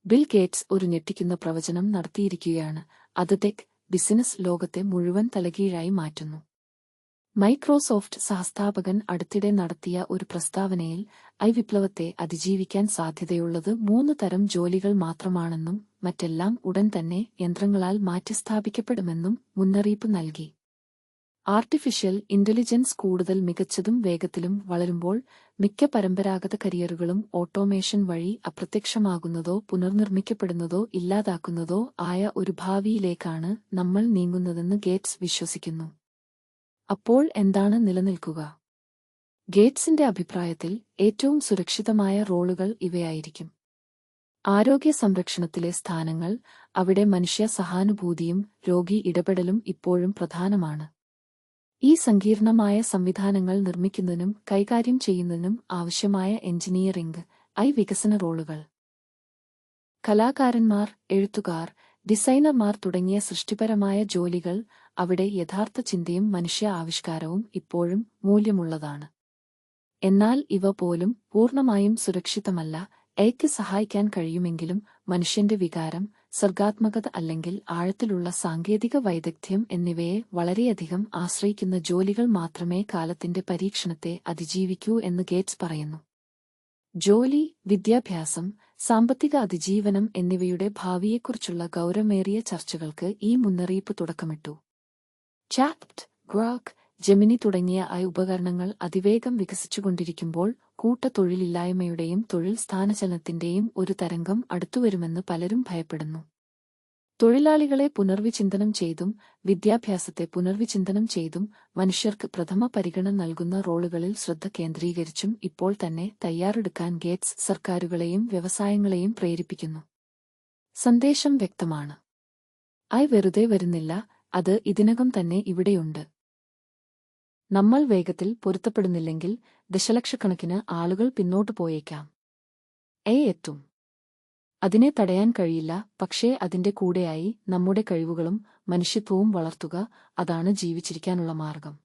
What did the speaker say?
Bill Gates ഒരു ഞെട്ടിക്കുന്ന പ്രവചനം നടത്തിയിരിക്കുകയാണ്. അത് ടെക് ബിസിനസ് ലോകത്തെ മുഴുവൻ തലകീഴായി മാറ്റുന്നു. മൈക്രോസോഫ്റ്റ് സഹസ്ഥാപകൻ അടുത്തിടെ നടത്തിയ ഒരു പ്രസ്താവനയിൽ വിപ്ലവത്തെ അതിജീവിക്കാൻ സാധ്യതയുള്ളത് 3 തരം ജോലികൾ മാത്രമാണെന്നും മറ്റെല്ലാം ഉടൻ തന്നെ യന്ത്രങ്ങളാൽ മാറ്റിസ്ഥാപിക്കപ്പെടുമെന്നും മുന്നറിയിപ്പ് നൽകി. ആർട്ടിഫിഷ്യൽ ഇന്റലിജൻസ് കൂടുതൽ മികച്ചതും വേഗത്തിലും വളരുമ്പോൾ മിക്ക പരമ്പരാഗത കരിയറുകളും ഓട്ടോമേഷൻ വഴി അപ്രത്യക്ഷമാകുന്നതോ പുനർനിർമ്മിക്കപ്പെടുന്നതോ ഇല്ലാതാക്കുന്നതോ ആയ ഒരു ഭാവിയിലേക്കാണ് നമ്മൾ നീങ്ങുന്നതെന്ന് ഗേറ്റ്സ് വിശ്വസിക്കുന്നു. അപ്പോൾ എന്താണ് നിലനിൽക്കുക? ഗേറ്റ്സിന്റെ അഭിപ്രായത്തിൽ ഏറ്റവും സുരക്ഷിതമായ റോളുകൾ ഇവയായിരിക്കും. ആരോഗ്യ സംരക്ഷണത്തിലെ സ്ഥാനങ്ങൾ. അവിടെ മനുഷ്യ സഹാനുഭൂതിയും രോഗി ഇടപെടലും ഇപ്പോഴും പ്രധാനമാണ്. ഈ സങ്കീർണമായ സംവിധാനങ്ങൾ നിർമ്മിക്കുന്നതിനും കൈകാര്യം ചെയ്യുന്നതിനും ആവശ്യമായ എഞ്ചിനീയറിംഗ് വികസന റോളുകൾ. കലാകാരന്മാർ, എഴുത്തുകാർ, ഡിസൈനർമാർ തുടങ്ങിയ സൃഷ്ടിപരമായ ജോലികൾ. അവിടെ യഥാർത്ഥ ചിന്തയും മനുഷ്യ ആവിഷ്കാരവും ഇപ്പോഴും മൂല്യമുള്ളതാണ്. എന്നാൽ ഇവ പോലും പൂർണ്ണമായും സുരക്ഷിതമല്ല. ക്ക് സഹായിക്കാൻ കഴിയുമെങ്കിലും മനുഷ്യന്റെ വികാരം, സർഗാത്മകത അല്ലെങ്കിൽ ആഴത്തിലുള്ള സാങ്കേതിക വൈദഗ്ധ്യം എന്നിവയെ വളരെയധികം ആശ്രയിക്കുന്ന ജോലികൾ മാത്രമേ കാലത്തിന്റെ പരീക്ഷണത്തെ അതിജീവിക്കൂ എന്ന് ഗേറ്റ്സ് പറയുന്നു. ജോലി, വിദ്യാഭ്യാസം, സാമ്പത്തിക അതിജീവനം എന്നിവയുടെ ഭാവിയെക്കുറിച്ചുള്ള ഗൗരവമേറിയ ചർച്ചകൾക്ക് ഈ മുന്നറിയിപ്പ് തുടക്കമിട്ടു. ചാറ്റ്, ഗ്രോക്ക്, ജെമിനി തുടങ്ങിയ ഉപകരണങ്ങൾ അതിവേഗം വികസിച്ചുകൊണ്ടിരിക്കുമ്പോൾ തൊഴിലില്ലായ്മയുടെയും തൊഴിൽ സ്ഥാനചലനത്തിന്റെയും ഒരു തരംഗം അടുത്തുവരുമെന്ന് പലരും ഭയപ്പെടുന്നു. തൊഴിലാളികളെ പുനർവിചിന്തനം ചെയ്തും വിദ്യാഭ്യാസത്തെ പുനർവിചിന്തനം ചെയ്തും മനുഷ്യർക്ക് പ്രഥമ പരിഗണന നൽകുന്ന റോളുകളിൽ ശ്രദ്ധ കേന്ദ്രീകരിച്ചും ഇപ്പോൾ തന്നെ തയ്യാറെടുക്കാൻ ഗേറ്റ്സ് സർക്കാരുകളെയും വ്യവസായങ്ങളെയും പ്രേരിപ്പിക്കുന്നു. സന്ദേശം വ്യക്തമാണ്. വെറുതെ വരുന്നില്ല, അത് ഇതിനകം തന്നെ ഇവിടെയുണ്ട്. നമ്മൾ വേഗത്തിൽ പൊരുത്തപ്പെടുന്നില്ലെങ്കിൽ ദശലക്ഷക്കണക്കിന് ആളുകൾ പിന്നോട്ടു പോയേക്കാം. എത്തും. അതിനെ തടയാൻ കഴിയില്ല, പക്ഷേ അതിന്റെ കൂടെയായി നമ്മുടെ കഴിവുകളും മനുഷ്യത്വവും വളർത്തുക. അതാണ് ജീവിച്ചിരിക്കാനുള്ള മാർഗം.